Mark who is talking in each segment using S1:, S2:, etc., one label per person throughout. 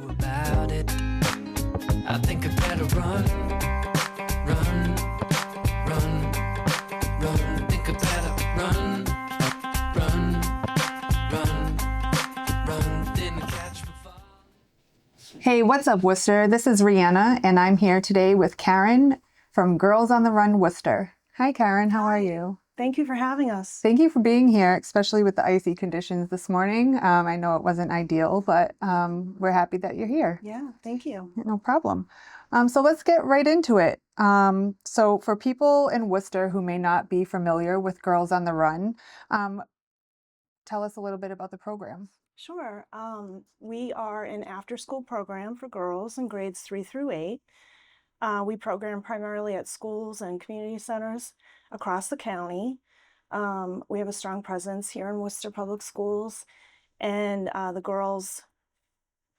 S1: do about it? I think I better run, run, run, run. Think I better run, run, run, run. Didn't catch my fall.
S2: Hey, what's up, Worcester? This is Reanna, and I'm here today with Karen from Girls on the Run Worcester. Hi, Karen. How are you?
S3: Thank you for having us.
S2: Thank you for being here, especially with the icy conditions this morning. I know it wasn't ideal, but we're happy that you're here.
S3: Yeah, thank you.
S2: No problem. So let's get right into it. So for people in Worcester who may not be familiar with Girls on the Run, tell us a little bit about the program.
S3: Sure. We are an after-school program for girls in grades 3 through 8. We program primarily at schools and community centers across the county. We have a strong presence here in Worcester Public Schools, and the girls,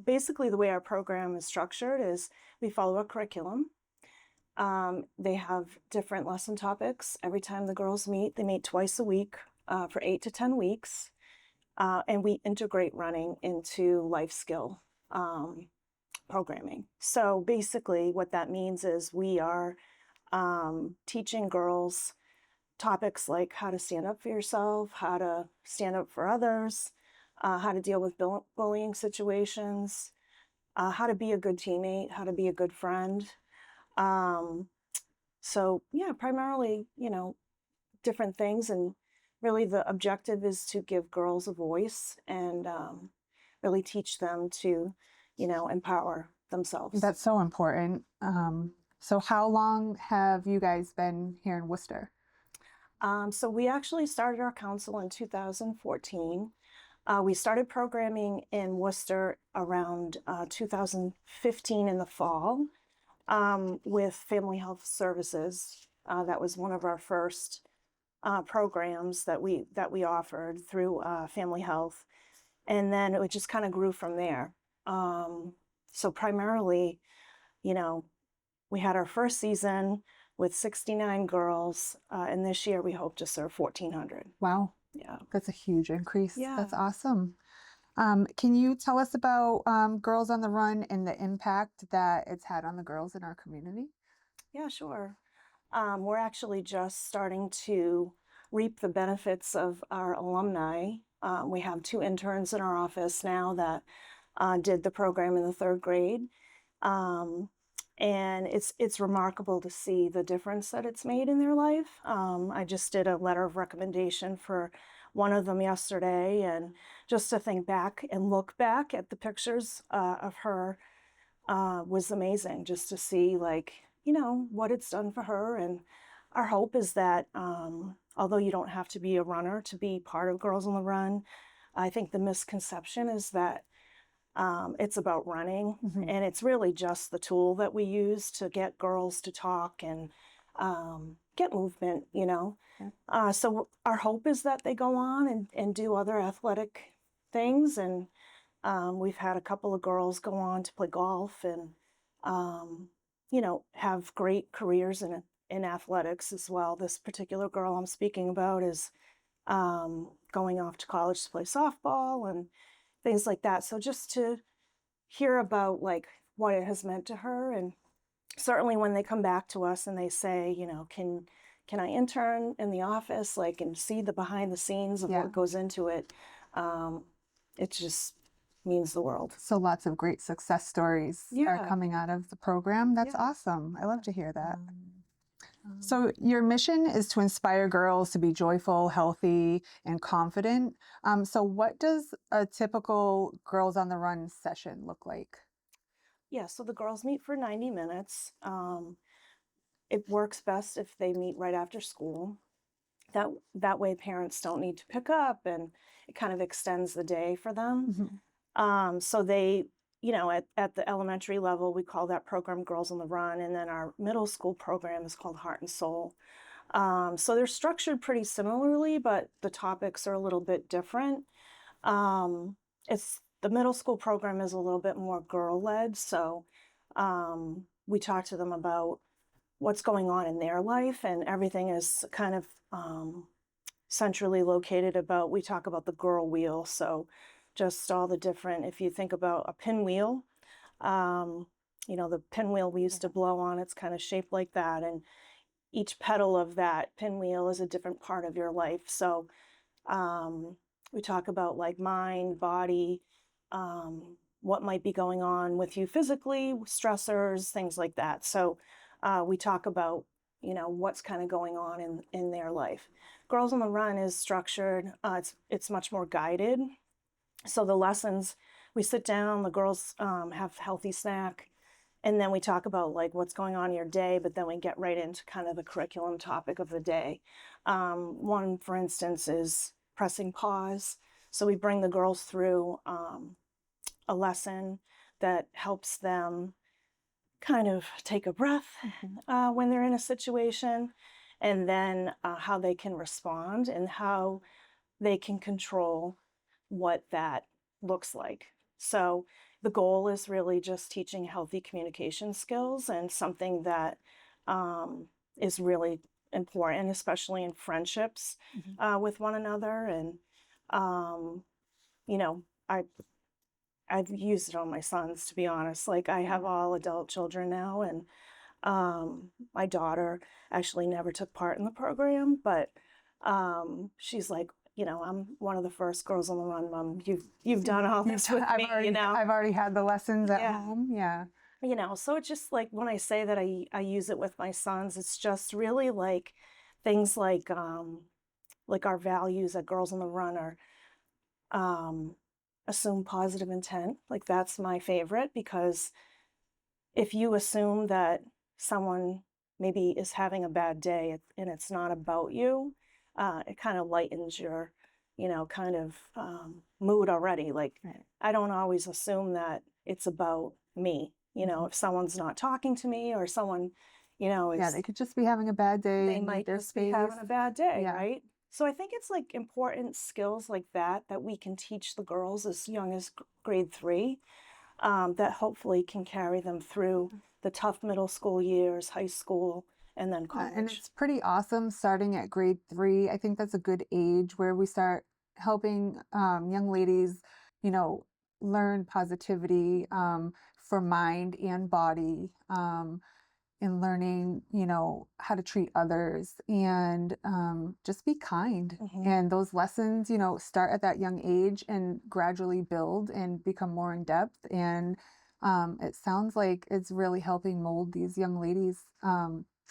S3: basically the way our program is structured is we follow a curriculum. They have different lesson topics. Every time the girls meet, they meet twice a week for 8 to 10 weeks. And we integrate running into life skill programming. So basically what that means is we are teaching girls topics like how to stand up for yourself, how to stand up for others, how to deal with bullying situations, how to be a good teammate, how to be a good friend. So yeah, primarily, different things, and really the objective is to give girls a voice and really teach them to, empower themselves.
S2: That's so important. So how long have you guys been here in Worcester?
S3: So we actually started our council in 2014. We started programming in Worcester around 2015 in the fall with Family Health Services. That was one of our first programs that we offered through Family Health, and then it just kind of grew from there. So primarily, we had our first season with 69 girls, and this year we hope to serve 1,400.
S2: Wow.
S3: Yeah.
S2: That's a huge increase.
S3: Yeah.
S2: That's awesome. Can you tell us about Girls on the Run and the impact that it's had on the girls in our community?
S3: Yeah, sure. We're actually just starting to reap the benefits of our alumni. We have 2 interns in our office now that did the program in the 3rd grade. And it's remarkable to see the difference that it's made in their life. I just did a letter of recommendation for one of them yesterday, and just to think back and look back at the pictures of her was amazing, just to see what it's done for her. And our hope is that although you don't have to be a runner to be part of Girls on the Run, I think the misconception is that it's about running, and it's really just the tool that we use to get girls to talk and get movement, So our hope is that they go on and do other athletic things, and we've had a couple of girls go on to play golf and, have great careers in athletics as well. This particular girl I'm speaking about is going off to college to play softball and things like that. So just to hear about what it has meant to her, and certainly when they come back to us and they say, can I intern in the office, and see the behind the scenes of what goes into it, it just means the world.
S2: So lots of great success stories are coming out of the program. That's awesome. I love to hear that. So your mission is to inspire girls to be joyful, healthy, and confident. So what does a typical Girls on the Run session look like?
S3: Yeah, so the girls meet for 90 minutes. It works best if they meet right after school. That way parents don't need to pick up, and it kind of extends the day for them. So they, at the elementary level, we call that program Girls on the Run, and then our middle school program is called Heart and Soul. So they're structured pretty similarly, but the topics are a little bit different. The middle school program is a little bit more girl-led, so we talk to them about what's going on in their life, and everything is kind of centrally located we talk about the girl wheel. So just all the different, if you think about a pinwheel, You know, the pinwheel we used to blow on, it's kind of shaped like that. And each petal of that pinwheel is a different part of your life. So we talk about like mind, body, what might be going on with you physically, stressors, things like that. So we talk about, you know, what's kind of going on in their life. Girls on the Run is structured. It's much more guided. So the lessons, we sit down, the girls have healthy snack, and then we talk about like what's going on in your day, but then we get right into kind of the curriculum topic of the day. One, for instance, is pressing pause. So we bring the girls through a lesson that helps them kind of take a breath when they're in a situation, and then how they can respond and how they can control what that looks like. So the goal is really just teaching healthy communication skills, and something that is really important, especially in friendships with one another. And, you know, I've used it on my sons, to be honest. Like, I have all adult children now, and my daughter actually never took part in the program, but she's like, you know, I'm one of the first girls on the run, Mom. You've done all this with me, you know.
S2: I've already had the lessons at home. Yeah.
S3: You know, so it's just like when I say that I use it with my sons, it's just really like things like our values at Girls on the Run are assume positive intent. Like, that's my favorite, because if you assume that someone maybe is having a bad day and it's not about you, it kind of lightens your, you know, kind of mood already. Like, I don't always assume that it's about me. You know, if someone's not talking to me, or someone, you know, is,
S2: they could just be having a bad day.
S3: They might just be having a bad day, right? So I think it's like important skills like that we can teach the girls as young as grade 3, that hopefully can carry them through the tough middle school years, high school, and then college.
S2: And it's pretty awesome starting at grade 3. I think that's a good age where we start helping young ladies, you know, learn positivity for mind and body, and learning, you know, how to treat others, and just be kind. And those lessons, you know, start at that young age and gradually build and become more in depth. And it sounds like it's really helping mold these young ladies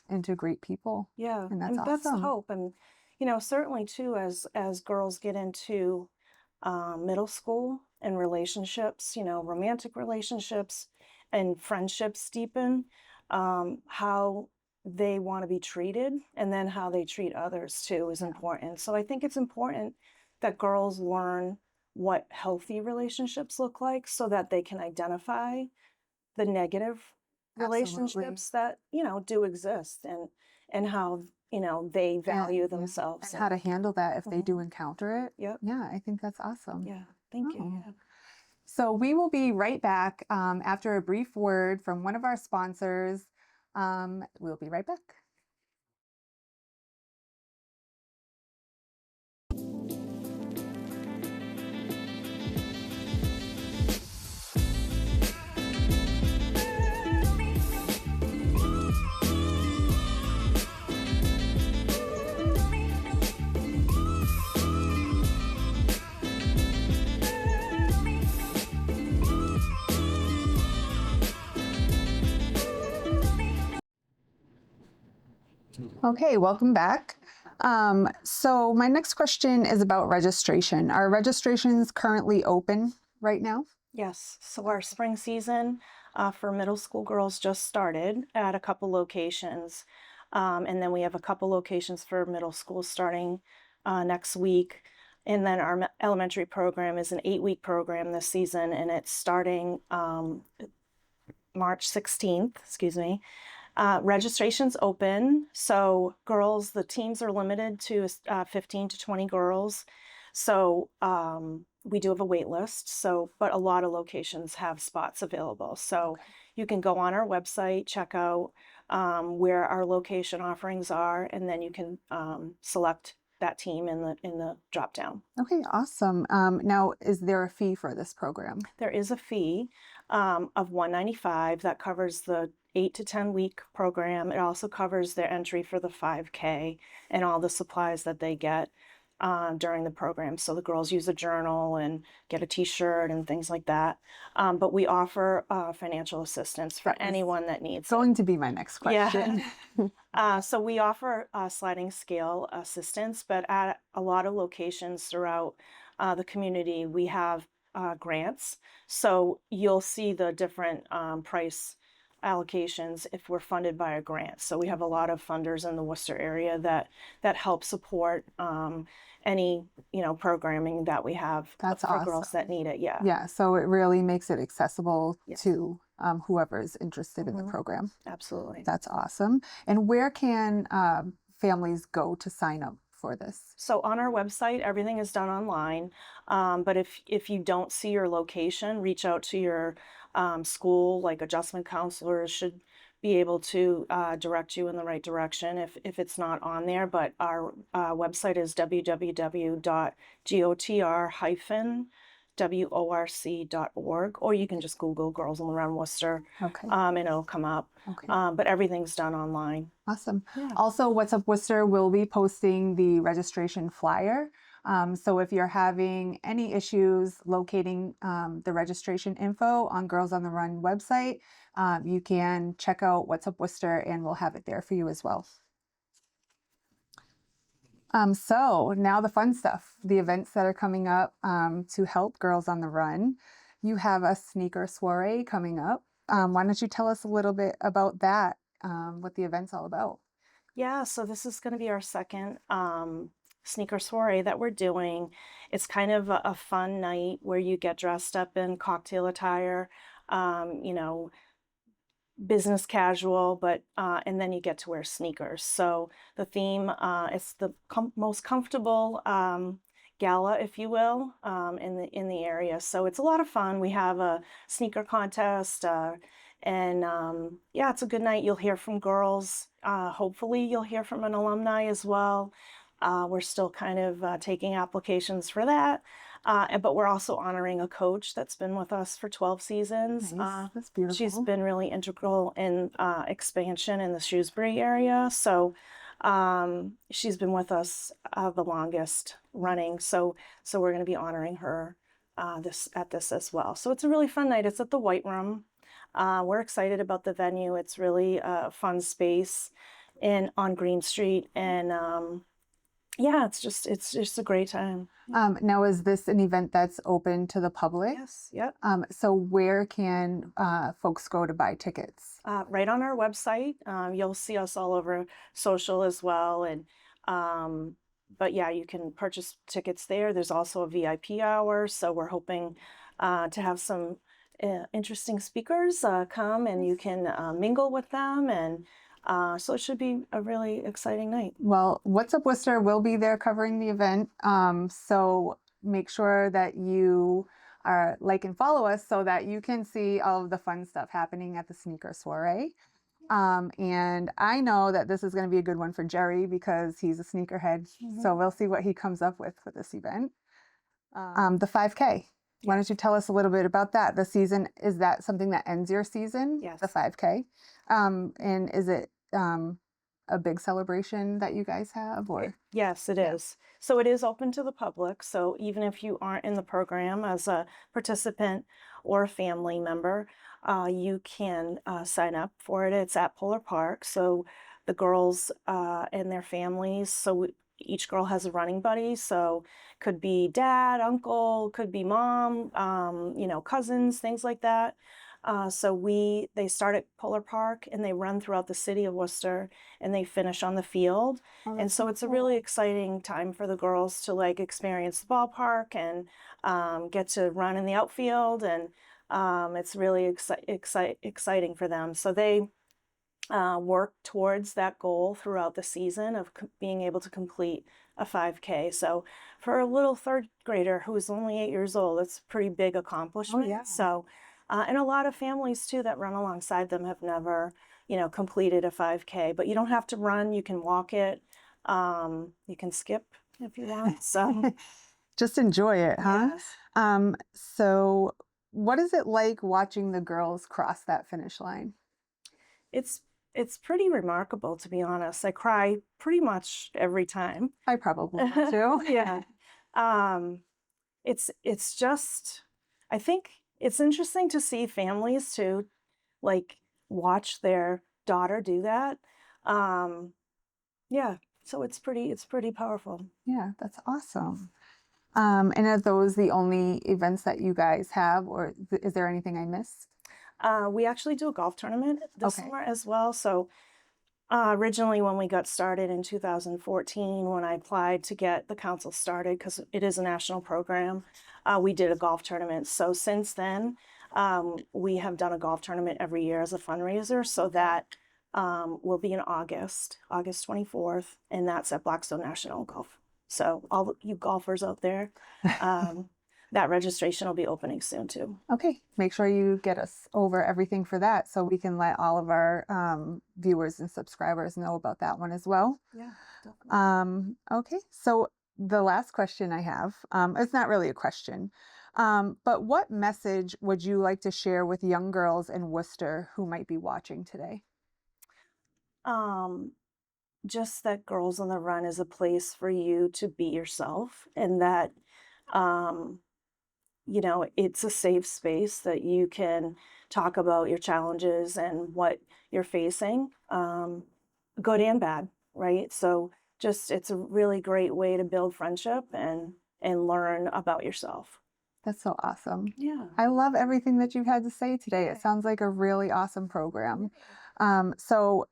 S2: into great people.
S3: Yeah,
S2: and that's awesome.
S3: That's the hope. And, you know, certainly too, as girls get into middle school and relationships, you know, romantic relationships and friendships deepen, how they want to be treated, and then how they treat others too is important. So I think it's important that girls learn what healthy relationships look like, so that they can identify the negative relationships that, you know, do exist, and how, you know, they value themselves,
S2: and how to handle that if they do encounter it.
S3: Yep.
S2: Yeah, I think that's awesome.
S3: Yeah, thank you. Yeah.
S2: So we will be right back after a brief word from one of our sponsors. We'll be right back. Okay, welcome back. So my next question is about registration. Are registrations currently open right now?
S3: Yes, so our spring season for middle school girls just started at a couple locations. And then we have a couple locations for middle school starting next week. And then our elementary program is an 8-week program this season, and it's starting March 16th, excuse me. Registration's open. So girls, the teams are limited to 15 to 20 girls. So we do have a wait list. So, but a lot of locations have spots available. So you can go on our website, check out where our location offerings are, and then you can select that team in the drop down.
S2: Okay, awesome. Now, is there a fee for this program?
S3: There is a fee. of $195. That covers the 8 to 10 week program. It also covers their entry for the 5K and all the supplies that they get during the program. So the girls use a journal and get a t-shirt and things like that. But we offer financial assistance for anyone that needs it.
S2: Going to be my next question.
S3: Yeah. So we offer sliding scale assistance, but at a lot of locations throughout the community, we have grants. So you'll see the different price allocations if we're funded by a grant. So we have a lot of funders in the Worcester area that help support any programming that we have for girls that need it.
S2: Yeah, so it really makes it accessible to whoever is interested in the program.
S3: Absolutely.
S2: That's awesome. And where can families go to sign up for this?
S3: So on our website, everything is done online. But if you don't see your location, reach out to your school. Like adjustment counselors should be able to direct you in the right direction if it's not on there. But our website is www.gotr-worc.org, or you can just Google Girls on the Run Worcester, and it'll come up. But everything's done online.
S2: Awesome. Yeah. Also, What's Up Worcester will be posting the registration flyer. So if you're having any issues locating the registration info on Girls on the Run website, you can check out What's Up Worcester and we'll have it there for you as well. So now the fun stuff, the events that are coming up to help Girls on the Run. You have a sneaker soiree coming up. Why don't you tell us a little bit about that, what the event's all about?
S3: Yeah, so this is going to be our second sneaker soiree that we're doing. It's kind of a fun night where you get dressed up in cocktail attire, business casual, but and then you get to wear sneakers. So the theme is the most comfortable gala, if you will, in the area. So it's a lot of fun. We have a sneaker contest, and yeah, it's a good night. You'll hear from girls. Hopefully, you'll hear from an alumni as well. We're still kind of taking applications for that. But we're also honoring a coach that's been with us for 12 seasons.
S2: Nice. That's beautiful.
S3: She's been really integral in expansion in the Shrewsbury area. So she's been with us the longest running. So we're going to be honoring her at this as well. So it's a really fun night. It's at the White Room. We're excited about the venue. It's really a fun space on Green Street, and yeah, it's just a great time.
S2: Now, is this an event that's open to the public?
S3: Yes. Yep.
S2: So where can folks go to buy tickets?
S3: Right on our website. You'll see us all over social as well, and but yeah, you can purchase tickets there. There's also a VIP hour, so we're hoping to have some interesting speakers come, and you can mingle with them, and so it should be a really exciting night.
S2: Well, What's Up Worcester will be there covering the event. So make sure that you are like and follow us so that you can see all of the fun stuff happening at the sneaker soiree. And I know that this is going to be a good one for Jerry because he's a sneakerhead. So we'll see what he comes up with for this event. The 5K. Why don't you tell us a little bit about that? The season, is that something that ends your season?
S3: Yes.
S2: The 5K. And is it a big celebration that you guys have, or?
S3: Yes, it is. So it is open to the public. So even if you aren't in the program as a participant or a family member, you can sign up for it. It's at Polar Park. So the girls and their families, so each girl has a running buddy. So could be dad, uncle, could be mom, cousins, things like that. So they start at Polar Park and they run throughout the city of Worcester and they finish on the field. And so it's a really exciting time for the girls to experience the ballpark and get to run in the outfield, and it's really exciting for them. So they work towards that goal throughout the season of being able to complete a 5K. So for a little third grader who's only 8 years old, it's a pretty big accomplishment.
S2: Oh, yeah.
S3: So and a lot of families too that run alongside them have never, completed a 5K. But you don't have to run; you can walk it. You can skip if you want. So
S2: just enjoy it, huh?
S3: Yes.
S2: So what is it like watching the girls cross that finish line?
S3: It's pretty remarkable, to be honest. I cry pretty much every time.
S2: I probably would too.
S3: Yeah. It's just, I think it's interesting to see families too, like watch their daughter do that. Yeah, so it's pretty powerful.
S2: Yeah, that's awesome. And are those the only events that you guys have, or is there anything I missed?
S3: We actually do a golf tournament this
S2: Okay.
S3: summer as well. So originally, when we got started in 2014, when I applied to get the council started, because it is a national program, we did a golf tournament. So since then, we have done a golf tournament every year as a fundraiser. So that will be in August 24th, and that's at Blackstone National Golf. So all you golfers out there, that registration will be opening soon too.
S2: Okay, make sure you get us over everything for that so we can let all of our viewers and subscribers know about that one as well.
S3: Yeah, definitely.
S2: Okay, so the last question I have, it's not really a question, but what message would you like to share with young girls in Worcester who might be watching today?
S3: Just that Girls on the Run is a place for you to be yourself, and that you know, it's a safe space that you can talk about your challenges and what you're facing, good and bad, right? So just it's a really great way to build friendship and learn about yourself.
S2: That's so awesome.
S3: Yeah.
S2: I love everything that you've had to say today. It sounds like a really awesome program. So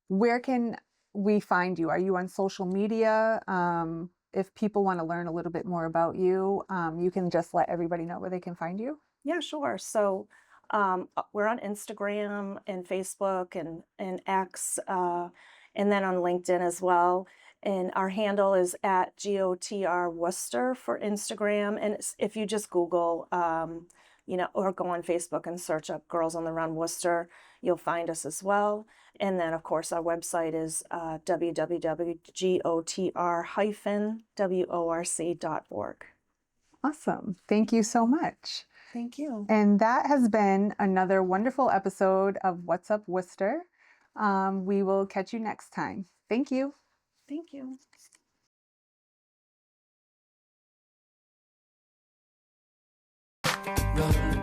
S2: where can we find you? Are you on social media? If people want to learn a little bit more about you, you can just let everybody know where they can find you.
S3: Yeah, sure. So we're on Instagram and Facebook and X, and then on LinkedIn as well. And our handle is at GOTR Worcester for Instagram. And if you just Google, you know, or go on Facebook and search up Girls on the Run Worcester, you'll find us as well. And then, of course, our website is www.gotr-worc.org.
S2: Awesome. Thank you so much.
S3: Thank you.
S2: And that has been another wonderful episode of What's Up Worcester. We will catch you next time. Thank you.
S3: Thank you.
S1: Run.